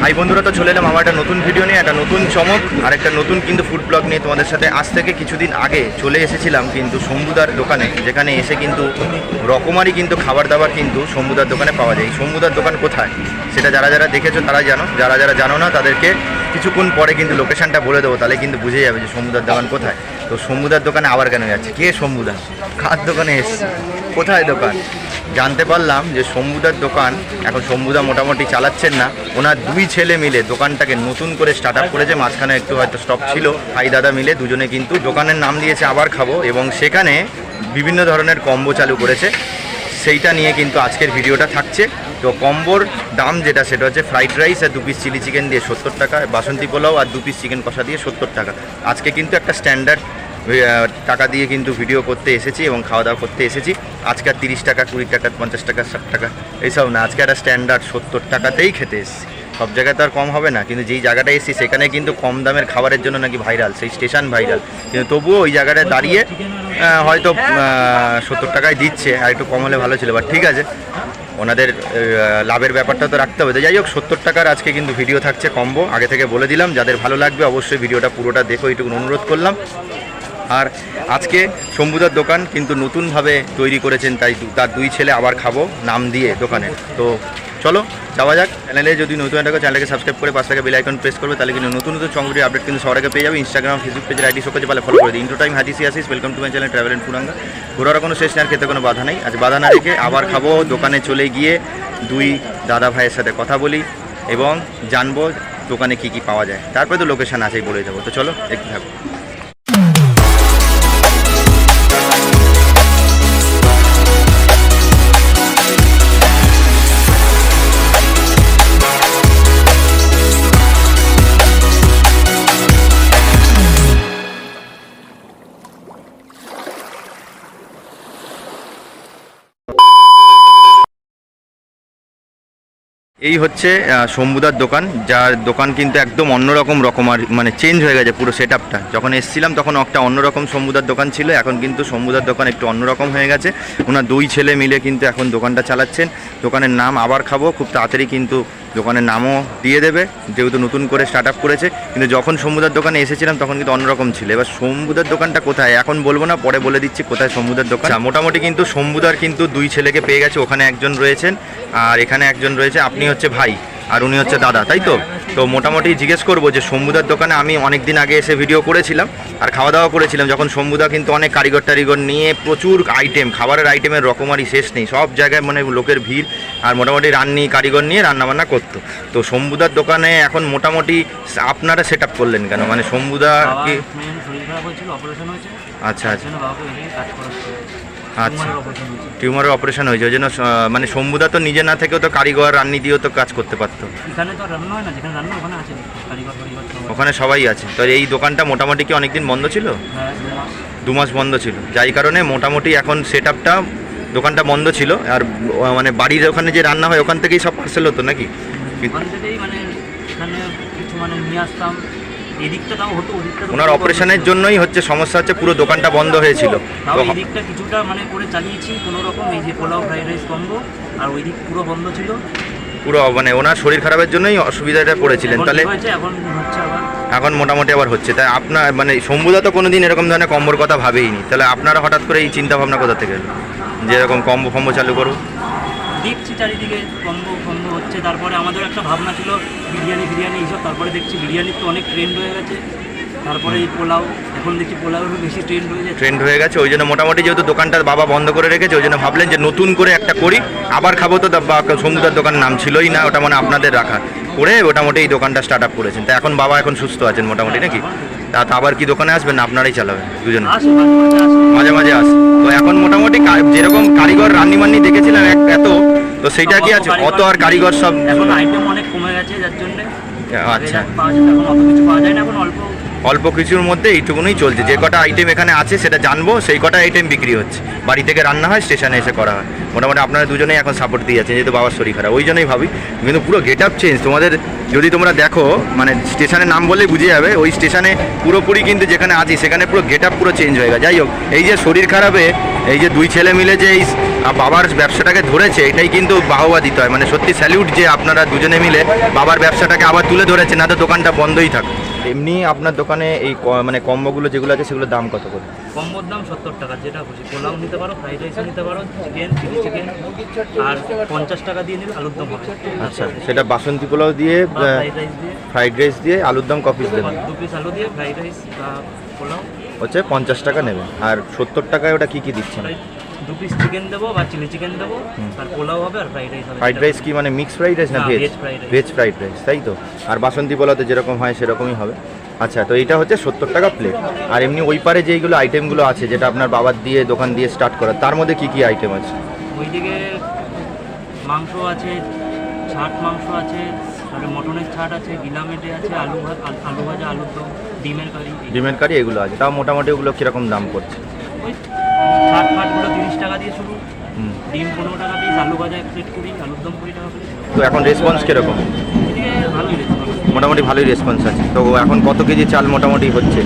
High বন্ধুরা, তো চলে এলাম আমার একটা নতুন ভিডিও নিয়ে, একটা নতুন চমক আর একটা নতুন কিন্তু ফুড ব্লগ নিয়ে তোমাদের সাথে। আজ থেকে কিছুদিন আগে চলে এসেছিলাম কিন্তু শম্ভুদার দোকানে, যেখানে এসে কিন্তু রকমারি কিন্তু খাবার দাবার কিন্তু শম্ভুদার দোকানে পাওয়া যায়। শম্ভুদার দোকান কোথায় সেটা যারা যারা দেখেছো তারা জানো, যারা যারা জানো না তাদেরকে কিছুক্ষণ পরে কিন্তু লোকেশনটা বলে দেবো, তাহলে কিন্তু বুঝে যাবে যে শম্ভুদার দোকান কোথায়। তো শম্ভুদার দোকানে আবার কেন যাচ্ছে, কে শম্ভুদা, কার দোকানে এসছে, কোথায় দোকান? জানতে পারলাম যে শম্ভুদার দোকান এখন শম্ভুদা মোটামুটি চালাচ্ছেন না, ওনার দুই ছেলে মিলে দোকানটাকে নতুন করে স্টার্ট আপ করেছে। মাঝখানে একটু হয়তো স্টপ ছিল, ভাই দাদা মিলে দুজনে কিন্তু দোকানের নাম দিয়েছে আবার খাবো, এবং সেখানে বিভিন্ন ধরনের কম্বো চালু করেছে। সেইটা নিয়ে কিন্তু আজকের ভিডিওটা থাকছে। তো কম্বোর দাম যেটা সেটা হচ্ছে ফ্রাইড রাইস আর 2 পিস চিলি চিকেন দিয়ে 70 টাকা, বাসন্তী পোলাও আর 2 পিস চিকেন কষা দিয়ে 70 টাকা। আজকে কিন্তু একটা স্ট্যান্ডার্ড টাকা দিয়ে কিন্তু ভিডিও করতে এসেছি এবং খাওয়া দাওয়া করতে এসেছি। আজকে আর 30 টাকা, 20 টাকা, 50 টাকা, 60 টাকা এইসব না, আজকে একটা স্ট্যান্ডার্ড 70 টাকাতেই খেতে এসেছি। সব জায়গায় তো আর কম হবে না, কিন্তু যেই জায়গাটায় এসেছি সেখানে কিন্তু কম দামের খাবারের জন্য নাকি ভাইরাল, সেই স্টেশন ভাইরাল, কিন্তু তবুও ওই জায়গাটায় দাঁড়িয়ে হয়তো 70 টাকায় দিচ্ছে, আর একটু কম হলে ভালো ছিল, বাট ঠিক আছে, ওনাদের লাভের ব্যাপারটা তো রাখতে হবে। তো যাই হোক, 70 টাকার আজকে কিন্তু ভিডিও থাকছে কম্বো, আগে থেকে বলে দিলাম। যাদের ভালো লাগবে অবশ্যই ভিডিওটা পুরোটা দেখো, এইটুকু অনুরোধ করলাম। আর আজকে শম্ভুদার দোকান কিন্তু নতুনভাবে তৈরি করেছেন, তাই তার দুই ছেলে আবার খাবো নাম দিয়ে দোকানের। তো চলো যাওয়া যাক। চ্যানেলে যদি নতুন একটা চ্যানেলকে সাবস্ক্রাইব করে পাশে থাকা বেল আইকন প্রেস করবে, তাহলে কিন্তু নতুন নতুন চমকটি আপডেট কিন্তু সবার আগে পেয়ে যাবে। ইনস্টাগ্রাম, ফেসবুক পেজের আইডি সব কিছু পালে ফলো করে দিই। ইন্ট্রো টাইম হাদিসি আসিস, welcome to my channel travel and ফুরাঙ্গা। ঘোরার কোনো শেষ নেই, আর খেতে কোনো বাধা নেই। আজ বাধা না রেখে আবার খাবো দোকানে চলে গিয়ে দুই দাদা ভাইয়ের সাথে কথা বলি এবং জানবো দোকানে কি কি পাওয়া যায়। তারপরে তো লোকেশান আছেই বলে দেবো। তো চলো দেখতে থাকবো। এই হচ্ছে শম্ভুদার দোকান, যার দোকান কিন্তু একদম অন্যরকম আর মানে চেঞ্জ হয়ে গেছে পুরো সেট আপটা। যখন এসেছিলাম তখন একটা অন্যরকম শম্ভুদার দোকান ছিল, এখন কিন্তু শম্ভুদার দোকান একটু অন্যরকম হয়ে গেছে। ওনার দুই ছেলে মিলে কিন্তু এখন দোকানটা চালাচ্ছেন। দোকানের নাম আবার খাবো, খুব তাড়াতাড়ি কিন্তু দোকানের নামও দিয়ে দেবে, যেহেতু নতুন করে স্টার্ট আপ করেছে। কিন্তু যখন শম্ভুদার দোকানে এসেছিলাম তখন কিন্তু অন্যরকম ছিল। এবার শম্ভুদার দোকানটা কোথায় এখন বলবো না, পরে বলে দিচ্ছি কোথায় শম্ভুদার দোকান। মোটামুটি কিন্তু শম্ভুদার কিন্তু দুই ছেলেকে পেয়ে গেছে, ওখানে একজন রয়েছেন আর এখানে একজন রয়েছে। আপনি হচ্ছে ভাই আর উনি হচ্ছে দাদা, তাই তো? তো মোটামুটি জিজ্ঞেস করবো যে শম্ভুদার দোকানে আমি অনেক দিন আগে এসে ভিডিও করেছিলাম আর খাওয়া দাওয়া করেছিলাম, যখন শম্ভুদা কিন্তু অনেক কারিগর টারিগর নিয়ে প্রচুর আইটেম, খাবারের আইটেমের রকমারি শেষ নেই, সব জায়গায় মানে লোকের ভিড়, আর মোটামুটি রান্নি কারিগর নিয়ে রান্নাবান্না করতো। তো শম্ভুদার দোকানে এখন মোটামুটি আপনারা সেট আপ করলেন কেন, মানে শম্ভুদা কি? আচ্ছা আচ্ছা আচ্ছা, টিউমারের অপারেশন হয়েছে, ওই জন্য মানে শম্ভুদা তো নিজে না থেকেও তো কারিগর রান্নি দিয়েও তো কাজ করতে পারতো। ওখানে সবাই আছে। তো এই দোকানটা মোটামুটি কি অনেকদিন বন্ধ ছিল? 2 মাস বন্ধ ছিল, যাই কারণে মোটামুটি এখন সেট আপটা, দোকানটা বন্ধ ছিল। আর মানে বাড়ির ওখানে যে রান্না হয় ওখান থেকেই সব পার্সেল হতো নাকি? ওনার অপারেশনের জন্যই হচ্ছে সমস্যা, হচ্ছে পুরো দোকানটা বন্ধ হয়েছিল। তো এদিকটা কিছুটা মানে করে চালিয়েছি কোনো রকম, এই যে পোলাও ফ্রাইড রাইস কম্বো, আর ওই দিক পুরো বন্ধ ছিল পুরো, মানে ওনার শরীর খারাপের জন্যই অসুবিধাটা পড়েছিলেন। তাহলে এখন মোটামুটি আবার হচ্ছে। তাই আপনার মানে শম্ভুদা তো কোনোদিন এরকম ধরনের কম্বোর কথা ভাবেইনি, তাহলে আপনারা হঠাৎ করে এই চিন্তা ভাবনা কোথা থেকে এলো যে এরকম কম্বো ফম্বো চালু করবো? দেখছি চারিদিকে কম্বো হচ্ছে, তারপরে আমাদের একটা ভাবনা ছিল বিরিয়ানি এইসব, তারপরে দেখছি বিরিয়ানির তো অনেক ট্রেন্ড হয়ে গেছে, তারপরে এই পোলাও, এখন দেখছি পোলাওর বেশি ট্রেন্ড হয়ে গেছে। ওই জন্য মোটামুটি যেহেতু দোকানটা বাবা বন্ধ করে রেখেছে, ওই জন্য ভাবলেন যে নতুন করে একটা করি, আবার খাবো। তো শম্ভুদার দোকানের নাম ছিলই না, ওটা মানে আপনাদের রাখা করে মোটামুটি এই দোকানটা স্টার্ট আপ করেছেন। তাই এখন বাবা এখন সুস্থ আছেন মোটামুটি নাকি? তা আবার কি দোকানে আসবেন না আপনারাই চালাবেন দুজন? মাঝে মাঝে আসে। তো এখন মোটামুটি যেরকম কারিগর রান্নি দেখেছিলাম এত, তো সেইটা কি আছে? অত আর কারিগর সব এখন আইটেম অনেক কমে গেছে, যার জন্য আচ্ছা এখন অত কিছু পাওয়া যায় না, এখন অল্প অল্প কিছুর মধ্যে এইটুকুনই চলছে। যে কটা আইটেম এখানে আছে সেটা জানবো, সেই কটা আইটেম বিক্রি হচ্ছে। বাড়ি থেকে রান্না হয়, স্টেশনে এসে করা হয়। মোটামুটি আপনারা দুজনেই এখন সাপোর্ট দিয়ে যাচ্ছেন, যেহেতু বাবার শরীর খারাপ, ওই জন্যই ভাবি। কিন্তু পুরো গেট আপ চেঞ্জ তোমাদের, যদি তোমরা দেখো মানে স্টেশনের নাম বললেই বুঝে যাবে, ওই স্টেশনে পুরোপুরি কিন্তু যেখানে আছি সেখানে পুরো গেট আপ পুরো চেঞ্জ হয়ে গেছে। যাই হোক, এই যে শরীর খারাপে এই যে দুই ছেলে মিলে যে এই বাবার ব্যবসাটাকে ধরেছে, এটাই কিন্তু বাহবা দিতে হয়। মানে সত্যি স্যালিউট যে আপনারা দুজনে মিলে বাবার ব্যবসাটাকে আবার তুলে ধরেছেন, না তো দোকানটা বন্ধই থাক। এমনি আপনার দোকানে এই মানে কম্বোগুলো যেগুলো আছে সেগুলোর দাম কত করে? কম্বোর দাম 70 টাকা, যেটা খুশি। পোলাও নিতে পারো, ফ্রাইড রাইসও নিতে পারো, চিকেন, চিলি চিকেন, আর 50 টাকা দিয়ে নিলে আলুর দম হবে। আচ্ছা, সেটা বাসন্তী পোলাও দিয়ে, ফ্রাইড রাইস দিয়ে, আলুর দম কপিস দেবেন। 2 পিস আলু দিয়ে ফ্রাইড রাইস বা পোলাও হচ্ছে 50 টাকা নেবেন। আর 70 টাকায় ওটা কি কি দিচ্ছেন? 2 পিস চিকেন দেবো বা চিলি চিকেন দেবো, আর পোলাও হবে, আর ফ্রাইড রাইস হবে। ফ্রাইড রাইস কি মানে মিক্স ফ্রাইড রাইস না ভেজ? ভেজ ফ্রাইড রাইস, তাই তো? আর বাসন্তী পোলাওতে যেরকম হয় সেরকমই হবে। আচ্ছা, তো এইটা হচ্ছে 70 টাকা প্লেট। আর এমনি ওই পারে যেইগুলো আইটেমগুলো আছে, যেটা আপনার বাবার দিয়ে দোকান দিয়ে স্টার্ট করা, তার মধ্যে কি কি আইটেম আছে? ওইদিকে মাংস আছে, ছাট মাংস আছে, তারপরে মটনের ছাট আছে, গিলামেটে আছে, আলু ভাজা, আলুর দম, ডিমের কারি এগুলো আছে। তাও মোটামুটি ওগুলো কীরকম দাম পড়ছে? ওই ছাট ফাটগুলো 30 টাকা দিয়ে শুরু, ডিম 15 টাকা পিস, আলু ভাজা 1 প্লেট 20, আলুর দম 20 টাকা প্লেট। তো এখন রেসপন্স কীরকম? এদিকে ভালোই রেসপন্স, মোটামুটি ভালোই রেসপন্স আছে। তো এখন কত কেজি চাল মোটামুটি হচ্ছে?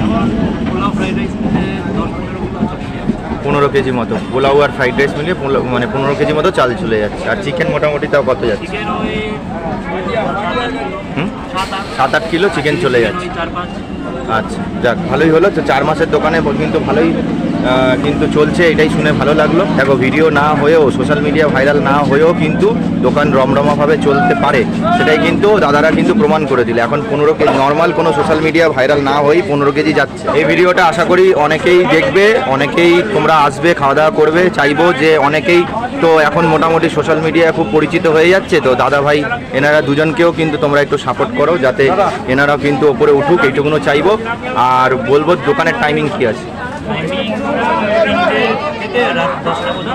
পোলাও ফ্রাইড রাইস মিলে 10-15 কিলো চলে যাবে। 15 কেজি মতো পোলাও আর ফ্রাইড রাইস মিলিয়ে মানে 15 কেজি মতো চাল চলে যাচ্ছে। আর চিকেন মোটামুটি তাও কত যাচ্ছে? চিকেন ওই 7-8 কিলো চিকেন চলে যাচ্ছে। 4-5। আচ্ছা, যাক, ভালোই হলো। তো 4 মাসের দোকানে কিন্তু ভালোই কিন্তু চলছে, এটাই শুনে ভালো লাগলো। দেখো, ভিডিও না হয়েও, সোশ্যাল মিডিয়া ভাইরাল না হয়েও কিন্তু দোকান রমরমাভাবে চলতে পারে, সেটাই কিন্তু দাদারা কিন্তু প্রমাণ করে দিলে। এখন 15 কেজি নর্মাল কোনো সোশ্যাল মিডিয়া ভাইরাল না হয়েই 15 কেজি যাচ্ছে। এই ভিডিওটা আশা করি অনেকেই দেখবে, অনেকেই তোমরা আসবে, খাওয়া দাওয়া করবে। চাইবো যে অনেকেই তো এখন মোটামুটি সোশ্যাল মিডিয়ায় খুব পরিচিত হয়ে যাচ্ছে, তো দাদা ভাই এনারা দুজনকেও কিন্তু তোমরা একটু সাপোর্ট করো, যাতে এনারাও কিন্তু ওপরে উঠুক, এইটুকুনো চাইবো। আর বলবো দোকানের টাইমিং কী আছে?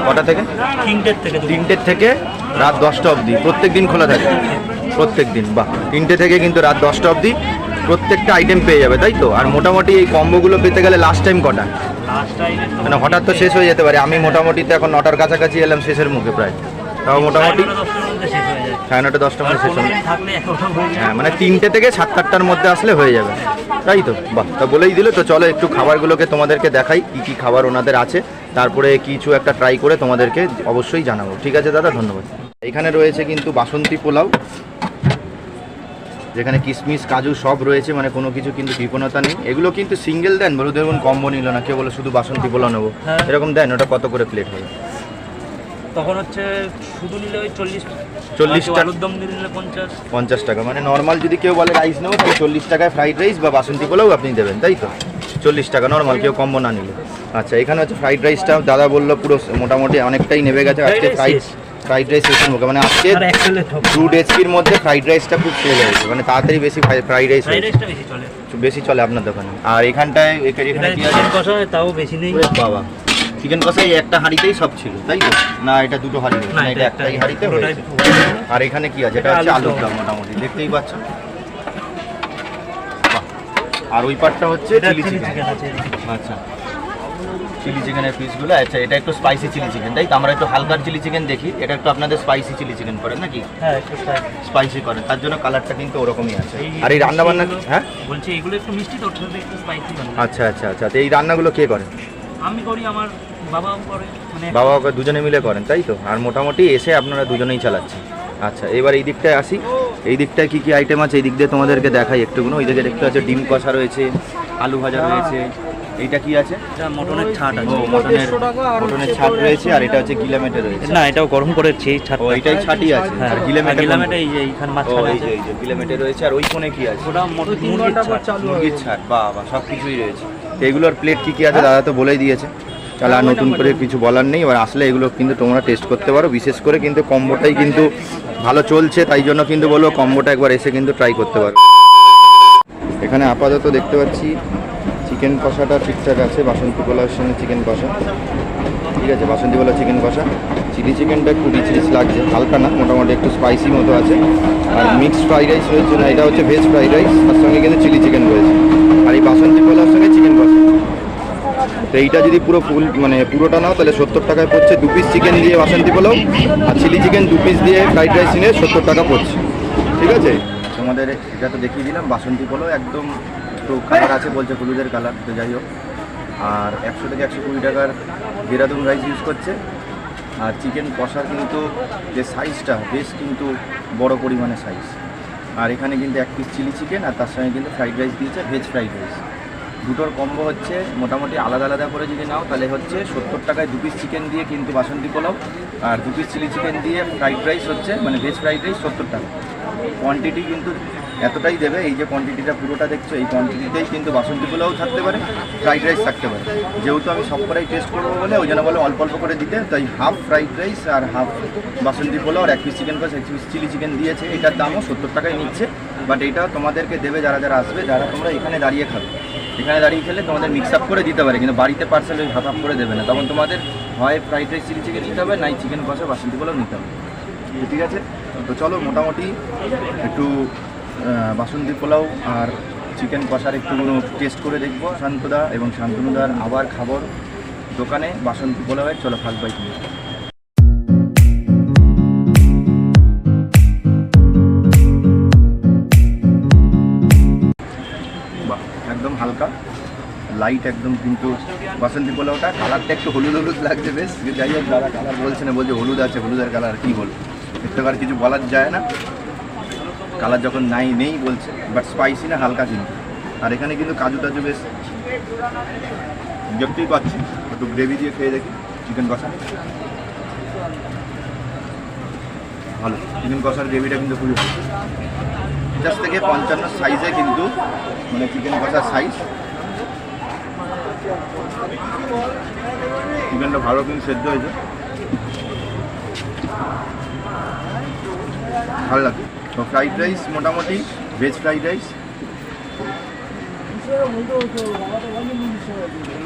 কটা থেকে? 3টে থেকে রাত 10টা অবধি প্রত্যেক দিন খোলা থাকে? প্রত্যেক দিন, বাহ। 3টে থেকে কিন্তু রাত 10টা অবধি প্রত্যেকটা আইটেম পেয়ে যাবে, তাই তো? আর মোটামুটি এই কম্বোগুলো পেতে গেলে লাস্ট টাইম কটা? মানে হঠাৎ তো শেষ হয়ে যেতে পারে। আমি মোটামুটি তো এখন 9টার কাছাকাছি এলাম, শেষের মুখে প্রায়। তাও মোটামুটি 9:30 10টার মধ্যে শেষ হবে। হ্যাঁ, মানে 3টে থেকে 7-8টার মধ্যে আসলে হয়ে যাবে, তাই তো? বাহ, তা বলেই দিল। তো চলো একটু খাবারগুলোকে তোমাদেরকে দেখাই, কী কী খাবার ওনাদের আছে, তারপরে কিছু একটা ট্রাই করে তোমাদেরকে অবশ্যই জানাবো। ঠিক আছে দাদা, ধন্যবাদ। এখানে রয়েছে কিন্তু বাসন্তী পোলাও, যেখানে কিশমিশ কাজু সব রয়েছে, মানে কোনো কিছু কিন্তু কৃপণতা নেই। এগুলো কিন্তু সিঙ্গেল দেন, বলো দেখুন কম্বো নিল না, কেউ বলে শুধু বাসন্তী পোলাও নেবো, এরকম দেন? ওটা কত করে প্লেট হবে তখন? হচ্ছে শুধু নিলে ওই 40 টাকা, আলুর দম নিলে 50 টাকা। মানে নর্মাল যদি কেউ বলে রাইস নেবো, তাহলে 40 টাকায় ফ্রাইড রাইস বা বাসন্তী পোলাও আপনি দেবেন, তাই তো? 40 টাকা নর্মাল, কেউ কম্বো না নিলে। আচ্ছা, এখানে হচ্ছে ফ্রাইড রাইসটা দাদা বললো পুরো মোটামুটি অনেকটাই নেমে গেছে আজকে। ফ্রাইড রাইস শেষের মুখে, মানে আজকে 2 ডেজকির মধ্যে ফ্রাইড রাইসটা খুব সেল হয়েছে, মানে তাড়াতাড়ি বেশি ফ্রাইড রাইস বেশি চলে আপনার দোকানে। আর এখানটায় এখানে চিকেন কষা তাও বেশি নেই বাবা। চিকেন কষা এই একটা হাঁড়িতেই সব ছিল, তাই তো? না এটা দুটো হাঁড়ি? না, এটা একটাই হাঁড়িতে হয়েছে। আর এখানে কি আছে? এটা হচ্ছে আলুর দম, মোটামুটি দেখতেই পাচ্ছ। আর ওই পাটটা হচ্ছে চিলি চিকেন। আচ্ছা, চিলি চিকেনের পিসগুলো। আচ্ছা, এটা একটু স্পাইসি চিলি চিকেন, তাই তো? আমরা একটু হালকার চিলি চিকেন দেখি, এটা একটু আপনাদের স্পাইসি চিলি চিকেন করেন নাকি? হ্যাঁ, একটু স্পাইসি করেন, তার জন্য কালারটা কিন্তু ওরকমই আছে। আর এই রান্না বান্না, হ্যাঁ বলছি, এগুলো একটু মিষ্টি তো, ওটাতে একটু স্পাইসি বানায়। আচ্ছা আচ্ছা আচ্ছা। তো এই রান্নাগুলো কে করে? আমি করি, আমার বাবাও করে, মানে বাবা দুজনে মিলে করেন, তাই তো? আর মোটামুটি এসে আপনারা দুজনেই চালাচ্ছেন। আচ্ছা, এবার এই দিকটায় আসি। এই দিকটায় কী কী আইটেম আছে এই দিক দিয়ে তোমাদেরকে দেখাই একটুকুনো। ওই দিকে দেখতে আছে ডিম কষা রয়েছে, আলু ভাজা রয়েছে। এইটা কি আছে? এটা মটনের ছাট আছে। ও, মটনের ছাট রয়েছে। আর এটা হচ্ছে গিলামেটে রয়েছে। না, এটাও গরম করেছি ছাট। ও, এইটাই ছাটই আছে। আর গিলামেটে এই যে এইখানে মাঝখানে আছে। এই যে গিলামেটে রয়েছে। আর ওই কোণে কি আছে? ওটা মুরগির ছাট। বাবা, সব কিছুই রয়েছে। তো এগুলোর প্লেট কি কি আছে দাদা তো বলেই দিয়েছে। তাহলে আর নতুন করে কিছু বলার নেই। এবার আসলে এগুলো কিন্তু তোমরা টেস্ট করতে পারো। বিশেষ করে কিন্তু কম্বোটাই কিন্তু ভালো চলছে, তাই জন্য কিন্তু বলবো কম্বোটা একবার এসে কিন্তু ট্রাই করতে পারো। এখানে আপাতত দেখতে পাচ্ছি চিকেন কষাটা ঠিকঠাক আছে, বাসন্তী পোলাওর সঙ্গে চিকেন কষা ঠিক আছে। বাসন্তী পোলাও চিকেন কষা, চিলি চিকেনটা একটু রিচ রিচ লাগছে, হালকা না, মোটামুটি একটু স্পাইসি মতো আছে। আর মিক্সড ফ্রাইড রাইস রয়েছে, না এটা হচ্ছে ভেজ ফ্রাইড রাইস, তার সঙ্গে কিন্তু চিলি চিকেন রয়েছে। আর এই বাসন্তী পোলাওর সঙ্গে চিকেন কষা। তো এইটা যদি পুরো ফুল মানে পুরোটা নাও তাহলে 70 টাকায় পড়ছে। 2 পিস চিকেন দিয়ে বাসন্তী পোলাও আর চিলি চিকেন 2 পিস দিয়ে ফ্রাইড রাইস নিয়ে 70 টাকা পড়ছে। ঠিক আছে, তোমাদের এটা তো দেখিয়ে দিলাম বাসন্তী পোলাও, একদম একটু কালার আছে বলছে হলুদের কালার, তো যাই হোক। আর 100 থেকে 120 টাকার দেরাদুন রাইস ইউজ করছে। আর চিকেন কষার কিন্তু যে সাইজটা বেশ কিন্তু বড় পরিমাণে সাইজ। আর এখানে কিন্তু 1 পিস চিলি চিকেন আর তার সঙ্গে কিন্তু ফ্রাইড রাইস দিয়েছে, ভেজ ফ্রাইড রাইস। দুটোর কম্বো হচ্ছে মোটামুটি আলাদা আলাদা করে যদি নাও তাহলে হচ্ছে 70 টাকায় 2 পিস চিকেন দিয়ে কিন্তু বাসন্তী পোলাও আর 2 পিস চিলি চিকেন দিয়ে ফ্রাইড রাইস হচ্ছে মানে ভেজ ফ্রাইড রাইস 70 টাকা। কোয়ান্টিটি কিন্তু এতটাই দেবে, এই যে কোয়ান্টিটিটা পুরোটা দেখছো এই কোয়ান্টিটিতেই কিন্তু বাসন্তী পোলাও থাকতে পারে, ফ্রাইড রাইস থাকতে পারে। যেহেতু আমি সব কটাই টেস্ট করবো বলে ওই জন্য বলে অল্প অল্প করে দিতে, তাই হাফ ফ্রাইড রাইস আর হাফ বাসন্তী পোলাও আর 1 পিস চিকেন কষা 1 পিস চিলি চিকেন দিয়েছে। এটার দামও 70 টাকায় নিচ্ছে, বাট এটা তোমাদেরকে দেবে যারা যারা আসবে, যারা তোমরা এখানে দাঁড়িয়ে খাবে। এখানে দাঁড়িয়ে খেলে তোমাদের মিক্স আপ করে দিতে পারে, কিন্তু বাড়িতে পার্সেল ওই হাফ হাফ করে দেবে না। তখন তোমাদের হয় ফ্রাইড রাইস চিলি চিকেন নিতে হবে, নাই চিকেন কষা বাসন্তী পোলাও নিতে হবে। ঠিক আছে, তো চলো মোটামুটি একটু বাসন্তী পোলাও আর চিকেন কষার একটু টেস্ট করে দেখবো শান্তদা এবং শান্তনুদার আবার খাবার দোকানে বাসন্তী পোলাওয়ের। চলো ফার্স্ট বাইট নিয়ে। বাহ, একদম হালকা লাইট একদম, কিন্তু বাসন্তী পোলাওটা কালারটা একটু হলুদ হলুদ লাগছে বেশ। যাই হোক, দাদা কালার বলছে না, বলছে হলুদ আছে, হলুদের কালার কী বলবো, একটু আর কিছু বলার যায় না। কালার যখন নেই বলছে, বাট স্পাইসি না হালকা কিন্তু। আর এখানে কিন্তু কাজু টাজু বেশ দেখতেই পাচ্ছি। একটু গ্রেভি দিয়ে খেয়ে দেখি চিকেন কষা। ভালো, চিকেন কষার গ্রেভিটা কিন্তু খুবই ভালো। 50 থেকে 55 সাইজে কিন্তু মানে চিকেন কষার সাইজ। চিকেনটা ভালো কিন্তু সেদ্ধ হয়েছে, ভালো লাগে। তো ফ্রাইড রাইস মোটামুটি ভেজ ফ্রাইড রাইস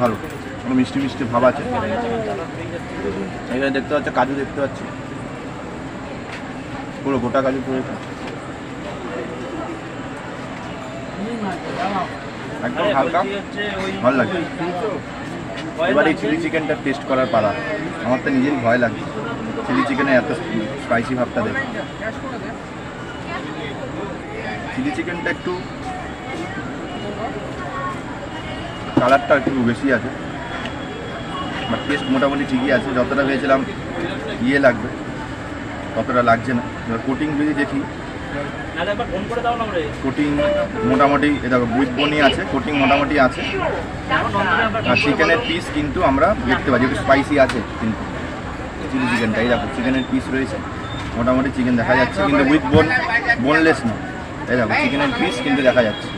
ভালো, কোনো মিষ্টি মিষ্টি ভাব আছে। এখানে দেখতে পাচ্ছি কাজু, দেখতে পাচ্ছি পুরো গোটা কাজু পড়েছে, একদম হালকা, ভালো লাগে। এবার এই চিলি চিকেনটা টেস্ট করার পালা। আমার তো নিজেরই ভয় লাগে চিলি চিকেনে এত স্পাইসি ভাবটা দেখে। চিলি চিকেনটা একটু কালারটা একটু বেশি আছে, বাট টেস্ট মোটামুটি ঠিকই আছে। যতটা ভেবেছিলাম লাগবে ততটা লাগছে না। এবার কোটিং যদি দেখি, কোটিং মোটামুটি দেখো উইথ বনি আছে, কোটিং মোটামুটি আছে। আর চিকেনের পিস কিন্তু আমরা দেখতে পাচ্ছি একটু স্পাইসি আছে, কিন্তু চিলি চিকেনটাই দেখো চিকেনের পিস রয়েছে, মোটামুটি চিকেন দেখা যাচ্ছে, কিন্তু উইথ বোনলেস না। এই দেখো চিকেনের পিস কিন্তু দেখা যাচ্ছে,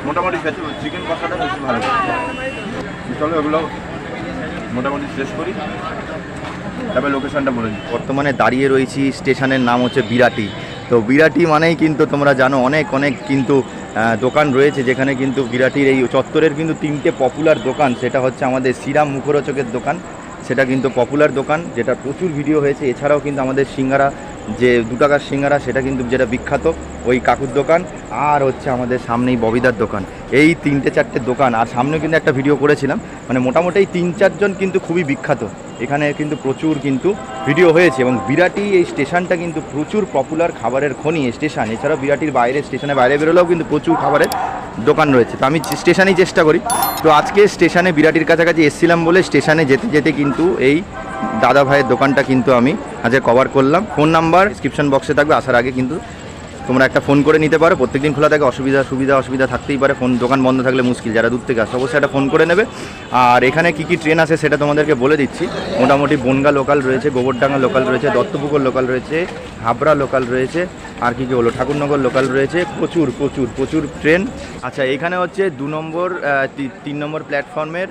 মোটামুটি খেতে চিকেন কষাটা বেশি ভালো। চলো এগুলো মোটামুটি শেষ করি, তারপরে লোকেশনটা বলে দিই। বর্তমানে দাঁড়িয়ে রয়েছি, স্টেশনের নাম হচ্ছে বিরাটি। তো বিরাটি মানেই কিন্তু তোমরা জানো অনেক অনেক কিন্তু দোকান রয়েছে, যেখানে কিন্তু বিরাটির এই চত্বরের কিন্তু 3টে পপুলার দোকান। সেটা হচ্ছে আমাদের শ্রীরাম মুখরোচকের দোকান, সেটা কিন্তু পপুলার দোকান, যেটা প্রচুর ভিডিও হয়েছে। এছাড়াও কিন্তু আমাদের সিঙ্গারা, যে 2 টাকার সিঙ্গারা, সেটা কিন্তু যেটা বিখ্যাত, ওই কাকুর দোকান। আর হচ্ছে আমাদের সামনেই ববিদার দোকান। এই 3-4টে দোকান, আর সামনেও কিন্তু একটা ভিডিও করেছিলাম। মানে মোটামুটি 3-4 জন কিন্তু খুবই বিখ্যাত। এখানে কিন্তু প্রচুর কিন্তু ভিডিও হয়েছে, এবং বিরাটি এই স্টেশনটা কিন্তু প্রচুর পপুলার খাবারের খনি স্টেশন। এছাড়াও বিরাটির বাইরে, স্টেশনের বাইরে বেরোলেও কিন্তু প্রচুর খাবারের দোকান রয়েছে। তো আমি স্টেশনেই চেষ্টা করি। তো আজকে স্টেশনে বিরাটির কাছাকাছি এসেছিলাম বলে স্টেশনে যেতে যেতে কিন্তু এই দাদা ভাইয়ের দোকানটা কিন্তু আমি আজকে কভার করলাম। ফোন নাম্বার ডিসক্রিপশন বক্সে থাকবে, আসার আগে কিন্তু তোমরা একটা ফোন করে নিতে পারো। প্রত্যেকদিন খোলা থাকে, অসুবিধা থাকতেই পারে, ফোন দোকান বন্ধ থাকলে মুশকিল। যারা দূর থেকে আসে অবশ্যই একটা ফোন করে নেবে। আর এখানে কী কী ট্রেন আছে সেটা তোমাদেরকে বলে দিচ্ছি। মোটামুটি বনগা লোকাল রয়েছে, গোবরডাঙ্গা লোকাল রয়েছে, দত্তপুকুর লোকাল রয়েছে, হাবড়া লোকাল রয়েছে, আর কী হলো ঠাকুরনগর লোকাল রয়েছে। প্রচুর প্রচুর প্রচুর ট্রেন। আচ্ছা, এখানে হচ্ছে 3 নম্বর প্ল্যাটফর্মের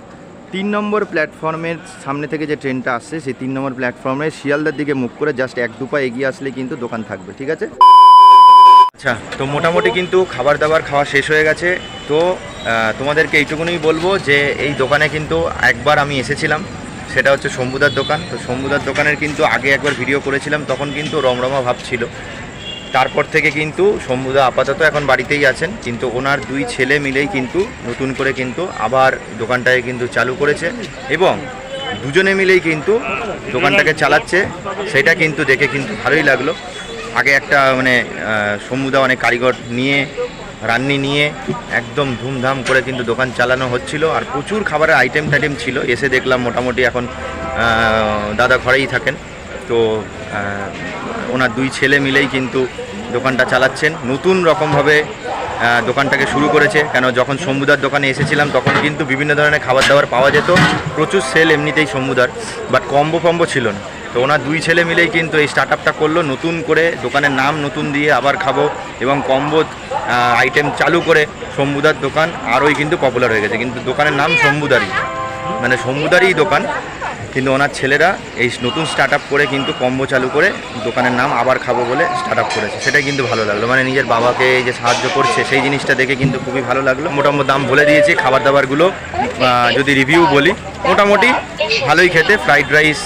3 নম্বর প্ল্যাটফর্মের সামনে থেকে যে ট্রেনটা আসছে, সেই 3 নম্বর প্ল্যাটফর্মে শিয়ালদার দিকে মুখ করে জাস্ট 1-2 পা এগিয়ে আসলে কিন্তু দোকান থাকবে। ঠিক আছে। আচ্ছা, তো মোটামুটি কিন্তু খাবার দাবার খাওয়া শেষ হয়ে গেছে। তো তোমাদেরকে এইটুকুনই বলবো যে এই দোকানে কিন্তু একবার আমি এসেছিলাম, সেটা হচ্ছে শম্ভুদার দোকান। তো শম্ভুদার দোকানের কিন্তু আগে একবার ভিডিও করেছিলাম, তখন কিন্তু রমরমা ভাব ছিল। তারপর থেকে কিন্তু শম্ভুদা আপাতত এখন বাড়িতেই আছেন, কিন্তু ওনার 2 ছেলে মিলেই কিন্তু নতুন করে কিন্তু আবার দোকানটাকে কিন্তু চালু করেছে এবং দুজনে মিলেই কিন্তু দোকানটাকে চালাচ্ছে। সেটা কিন্তু দেখে কিন্তু ভালোই লাগলো। আগে একটা মানে শম্ভুদা অনেক কারিগর নিয়ে রান্নি নিয়ে একদম ধুমধাম করে কিন্তু দোকান চালানো হচ্ছিল, আর প্রচুর খাবারের আইটেম টাইটেম ছিল। এসে দেখলাম মোটামুটি এখন দাদা ঘরেই থাকেন, তো ওনার 2 ছেলে মিলেই কিন্তু দোকানটা চালাচ্ছেন। নতুন রকমভাবে দোকানটাকে শুরু করেছে, কেন যখন শম্ভুদার দোকানে এসেছিলাম তখন কিন্তু বিভিন্ন ধরনের খাবার দাবার পাওয়া যেত, প্রচুর সেল এমনিতেই শম্ভুদার, বাট কম্বো ছিল না। তো ওনার 2 ছেলে মিলেই কিন্তু এই স্টার্ট আপটা করলো, নতুন করে দোকানের নাম নতুন দিয়ে আবার খাবো এবং কম্বো আইটেম চালু করে শম্ভুদার দোকান আরোই কিন্তু পপুলার হয়ে গেছে। কিন্তু দোকানের নাম শম্ভুদারই, মানে শম্ভুদারই দোকান, কিন্তু ওনার ছেলেরা এই নতুন স্টার্ট আপ করে কিন্তু কম্বো চালু করে দোকানের নাম আবার খাবো বলে স্টার্ট আপ করেছে। সেটাই কিন্তু ভালো লাগলো, মানে নিজের বাবাকে যে সাহায্য করছে সেই জিনিসটা দেখে কিন্তু খুবই ভালো লাগলো। মোটামুটি দাম বলে দিয়েছি। খাবার দাবারগুলো যদি রিভিউ বলি, মোটামুটি ভালোই খেতে। ফ্রাইড রাইস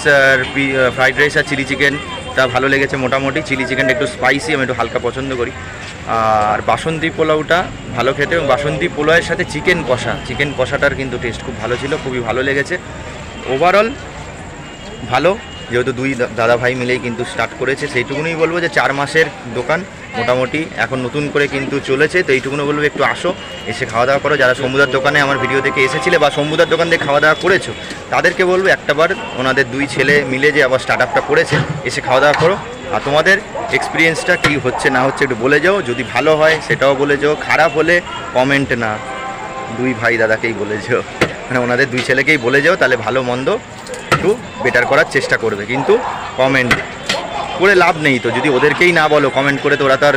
আর চিলি চিকেনটা ভালো লেগেছে মোটামুটি। চিলি চিকেনটা একটু স্পাইসি, আমি একটু হালকা পছন্দ করি। আর বাসন্তী পোলাওটা ভালো খেতে, এবং বাসন্তী পোলাওয়ের সাথে চিকেন কষাটার কিন্তু টেস্ট খুব ভালো ছিল, খুবই ভালো লেগেছে। ওভারঅল ভালো, যেহেতু 2 দাদা ভাই মিলেই কিন্তু স্টার্ট করেছে, সেইটুকুনই বলবো যে 4 মাসের দোকান মোটামুটি এখন নতুন করে কিন্তু চলেছে। তো এইটুকুনি বলবো একটু আসো, এসে খাওয়া দাওয়া করো। যারা শম্ভুদার দোকানে আমার ভিডিও দেখে এসেছিলে বা শম্ভুদার দোকান থেকে খাওয়া দাওয়া করেছো, তাদেরকে বলবো একটাবার ওনাদের 2 ছেলে মিলে যে আবার স্টার্ট আপটা করেছে, এসে খাওয়া দাওয়া করো। আর তোমাদের এক্সপিরিয়েন্সটা কী হচ্ছে না হচ্ছে একটু বলে যাও। যদি ভালো হয় সেটাও বলে যাও, খারাপ হলে কমেন্ট না 2 ভাই দাদাকেই বলে যাও, মানে ওনাদের 2 ছেলেকেই বলে যাও, তাহলে ভালো মন্দ একটু বেটার করার চেষ্টা করবে। কিন্তু কমেন্ট করে লাভ নেই, তো যদি ওদেরকেই না বলো কমেন্ট করে, তো ওরা তো আর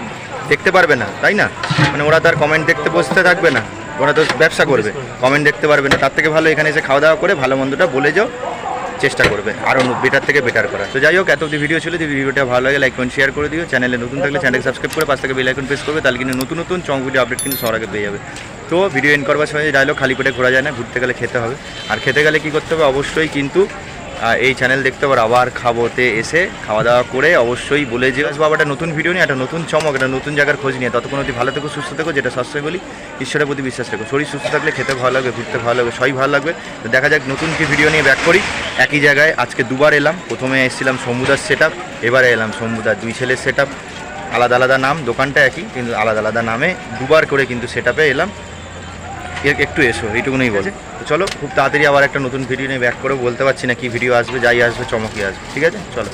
দেখতে পারবে না, তাই না? মানে ওরা তো আর কমেন্ট দেখতে বসতে থাকবে না, ওরা তো ব্যবসা করবে, কমেন্ট দেখতে পারবে না। তার থেকে ভালো এখানে এসে খাওয়া দাওয়া করে ভালো মন্দটা বলে যাও, চেষ্টা করবে আরও বেটার থেকে বেটার করা। তো যাই হোক, এত অবধি ভিডিও ছিল। যদি ভিডিওটা ভালো লাগে লাইক কমেন্ট শেয়ার করে দিও। চ্যানেলে নতুন থাকলে চ্যানেলকে সাবস্ক্রাইব করে পাশ থেকে বেল আইকন প্রেস করবে, তাহলে কিন্তু নতুন চমক ভিডিও আপডেট কিন্তু সবার আগে পেয়ে যাবে। তো ভিডিও এন্ড করবার সময় ডায়লগ খালি পেটে ঘোরা যায় না, ঘুরতে গেলে খেতে হবে। আর খেতে গেলে কী করতে হবে, অবশ্যই কিন্তু এই চ্যানেল দেখতে হবে। আবার খাবোতে এসে খাওয়া দাওয়া করে অবশ্যই বলে যে আসবো আবার একটা নতুন ভিডিও নিয়ে, একটা নতুন চমক, একটা নতুন জায়গার খোঁজ নিয়ে। ততক্ষণ অবধি ভালো থেকো, সুস্থ থেকো, যেটা সবসময় বলি ঈশ্বরের প্রতি বিশ্বাস রেখো। শরীর সুস্থ থাকলে খেতে ভালো লাগবে, ঘুরতে ভালো লাগবে, সবই ভালো লাগবে। তো দেখা যাক নতুন কি ভিডিও নিয়ে ব্যাক করি। একই জায়গায় আজকে 2 বার এলাম। প্রথমে এসেছিলাম শম্ভুদার সেট আপ, এবারে এলাম শম্ভুদার 2 ছেলের সেট আপ। আলাদা আলাদা নাম, দোকানটা একই কিন্তু আলাদা আলাদা নামে 2 বার করে কিন্তু সেট আপে এলাম। একটু এসো, এইটুকুনই বলে। তো চলো, খুব তাড়াতাড়ি আবার একটা নতুন ভিডিও নিয়ে ব্যাক করে, বলতে পারছি না কি ভিডিও আসবে, যাই আসবে চমকই আসবে। ঠিক আছে, চলো।